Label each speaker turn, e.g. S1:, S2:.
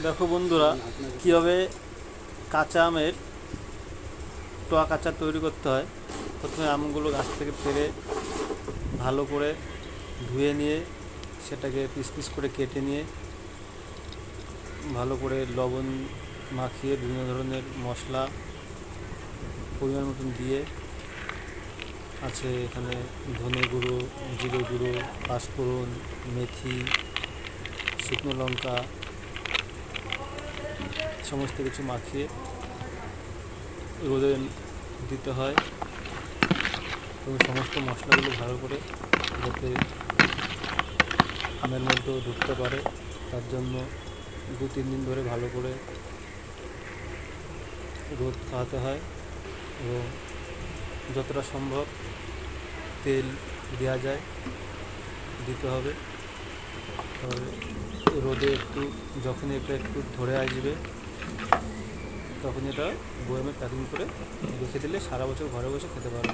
S1: দেখো বন্ধুরা, কীভাবে কাঁচা আমের টক আচার তৈরি করতে হয়। প্রথমে আমগুলো গাছ থেকে পেড়ে ভালো করে ধুয়ে নিয়ে সেটাকে পিস পিস করে কেটে নিয়ে ভালো করে লবণ মাখিয়ে বিভিন্ন ধরনের মশলা পরিমাণ মতন দিয়ে আছে এখানে ধনে গুঁড়ো, জিরে গুঁড়ো, পাঁচফোড়ন, মেথি, শুকনো লঙ্কা সমস্ত কিছু মাখিয়ে রোদে দিতে হয় এবং সমস্ত মশলাগুলো ভালো করে যাতে আমের মধ্যেও ঢুকতে পারে তার জন্য 2-3 দিন ধরে ভালো করে রোদ খাওয়াতে হয় এবং যতটা সম্ভব তেল দেওয়া যায় দিতে হবে। তবে রোদে যখনই এটা একটু ধরে আসবে তখন এটা বয়ামে প্যাকিং করে রেখে দিলে সারা বছর ঘরে বসে খেতে পারবে।